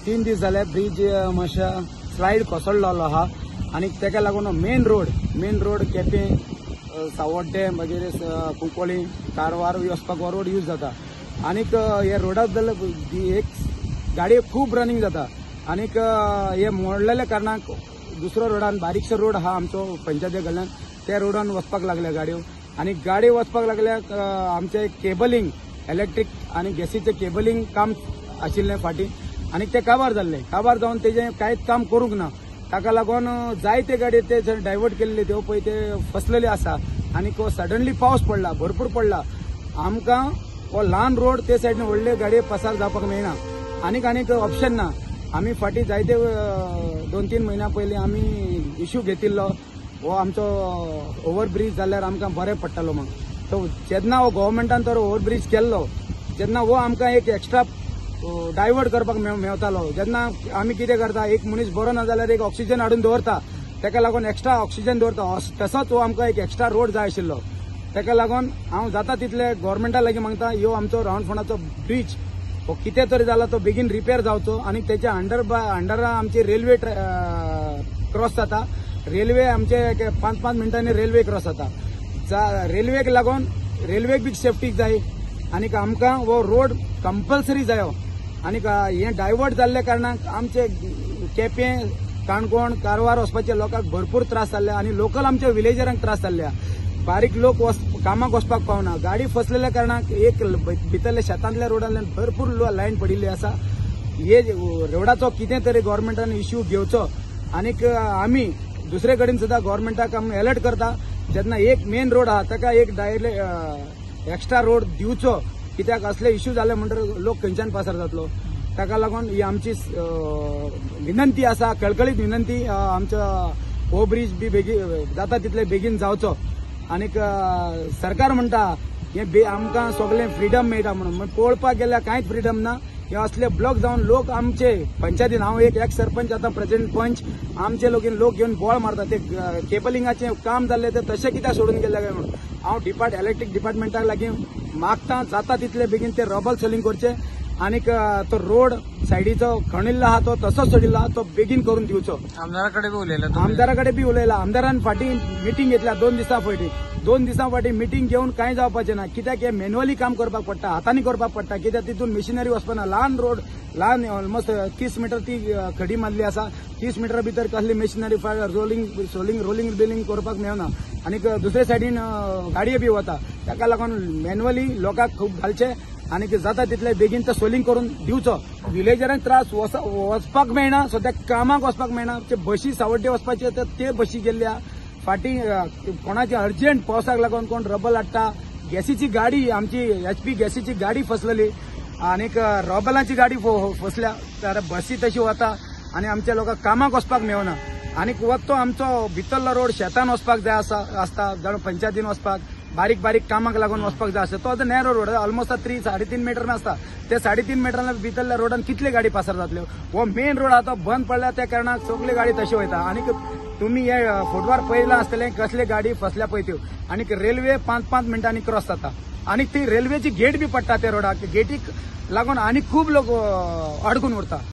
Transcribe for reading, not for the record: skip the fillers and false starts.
3 दीस जाले bridge मातशा slide कोसळ्ळो आहा आनी तेका लागून मेन रोड केपें सावड्डे मागीर कुंकोळी कारवार वचपाक हो रोड यूज जाता आनीक हे रोडाक जाल्यार एक गाडयो खूब रनिंग जाता आनीक हे मोडलेल्या कारणाक दुसऱ्या रोडान बारीकसो रोड आहा आमचो पंचायती कडल्यान त्या रोडान वचपाक लागल्या गाडयो आनी गाडयो वचपाक लागल्याक आमचे केबलिंग इलेक्ट्रीक आनी गॅसीचे केबलिंग काम आशिल्लें फाटीं आनी ते काबार जावन तेजें कांयच काम करूंक ना ताका लागून जायते गाडये ते डायवर्ट केल्ले त्यो पळय ते फसलेले आसा आनी सडनली पावस पडला भरपूर पडला आमकां हो ल्हान रोड ते सायडीन व्हडले गाडये पसार जावपाक मेळना आनीक ऑप्शन ना आमी फाटीं जायते 2-3 म्हयन्या पयलीं आमी इश्यू घेतिल्लो हो आमचो ओव्हरब्रिज जाल्यार आमकां बरें पडटलो मग तो जेन्ना हो गव्हर्मेंटान तर ओव्हरब्रिज केल्लो जेन्ना हो आमकां एक एक्स्ट्रा डायवर्ट करपाक मेळटालो जेन्ना आमी कितें करता एक मनीस बरो ना जाल्यार एक ऑक्सिजन हाडून दवरता तेका लागून एक्स्ट्रा ऑक्सिजन दवरता तसोच हो आमकां एक एक्स्ट्रा रोड जाय आशिल्लो तेका लागून हांव जाता तितले गव्हर्मेंटा लागीं मागता ह्यो आमचो रावंड फोंडाचो ब्रिज हो कितें तरी जाला तो बेगीन रिपेर जावचो आनी तेच्या अंडर आमची रेल्वे क्रॉस जाता रेल्वे आमचे 5-5 मिनटांनी रेल्वे क्रॉस जाता रेल्वेक लागून रेल्वेक बी सेफ्टीक जाय आनीक आमकां हो रोड कंपल्सरी जायो आनीक हे डायवर्ट जाल्ल्या कारणाक आमचे केपें काणकोण कारवार वचपाचे लोकांक भरपूर त्रास जाल्ले आनी लोकल आमच्या विलेजरांक त्रास जाल्ल्या बारीक लोक कामाक वचपाक पावना गाडी फसलेल्या कारणाक एक भितरल्या शेतांतल्या रोडांतल्यान भरपूर लायन पडिल्ली आसा हे रोडाचो कितें तरी गव्हर्मेंटान इश्यू घेवचो आनीक आमी दुसरे कडेन सुद्दां गव्हर्मेंटाक आमी अलर्ट करता जेन्ना एक मेन रोड आहा ताका एक एक्स्ट्रा रोड दिवचो कित्याक असले इश्यू जाले म्हणटकीर लोक खंयच्यान पासार जातलो ताका लागून ही आमची विनंती आसा कळकळीत विनंती आमचो हो ब्रिज बी बेगीन जाता तितले बेगीन जावचो आनीक सरकार म्हणटा हे आमकां सगळें फ्रिडम मेळटा म्हणून पळोवपाक गेल्यार कांयच फ्रिडम ना हे असले ब्लॉक जावन लोक आमचे पंचायतीन हांव एक सरपंच आतां प्रेसिडेंट पंच आमचे लोक घेवन बोळ मारता ते केबलिंगाचें काम जाल्लें ते तशें कित्याक सोडून गेले काय म्हणून हांव इलेक्ट्रीक डिपार्टमेंटाक लागीं मागता जाता तितले बेगीन ते रबल सोलिंग करचे आनीक तो रोड सायडीचो खणिल्लो आहा तो तसोच सोडिल्लो आहा तो बेगीन करून दिवचो आमदारा कडेन उलयला आमदारान फाटीं मिटींग घेतल्या 2 दिसां फाटीं मिटींग घेवन कांय जावपाचें ना कित्याक हे मॅन्युअली काम करपाक पडटा हातांनी करपाक पडटा कित्याक तितून मिशिनरी वचपाना ल्हान रोड ल्हान ऑलमोस्ट 30 मीटर ती खडी मारली आसा 30 मीटर भितर कसली मिशिनरी रोलिंग बिलिंग करपाक मेळना आनीक दुसरे सायडीन गाडयो बी वता ताका लागून मॅन्युअली लोकांक खूब घालचे आनीक जाता तितले बेगीन तो सोलिंग करून दिवचो विलेजरांक त्रास वचपाक मेळना सद्या कामाक वचपाक मेळना बशी सावड्डे वचपाचे तर ते बशी गेल्ल्या फाटीं कोणाची अर्जंट पावसाक लागून कोण रबल हाडटा गॅसीची गाडी आमची HP गॅसीची गाडी फसलेली आनीक रबलांची गाडी फसल्या तर बसी तशी वता आनी आमच्या लोकांक कामाक वचपाक मेळना आनीक वतो आमचो भितरलो रोड शेतान वचपाक जाय आसता जाणा पंचायतीन वचपाक बारीक कामाक लागून वचपाक जाय आसता तो नॅरो रोड ऑलमोस्ट 3-3.5 मीटर आसता ते 3.5 मीटरान भितरल्या रोडान कितले गाडी पासार जातल्यो हो मेन रोड आहा तो बंद पडला त्या कारणाक सगळे गाडी तशी वयता आनीक तुमी हे फोटवार पळयलां आसतलें कसले गाडी फसल्या पळय त्यो आनीक रेल्वे 5-5 मिनटांनी क्रॉस जाता आनीक ती रेल्वेची गेट बी पडटा त्या रोडाक गेटीक लागून आनीक खूब लोक अडकून उरता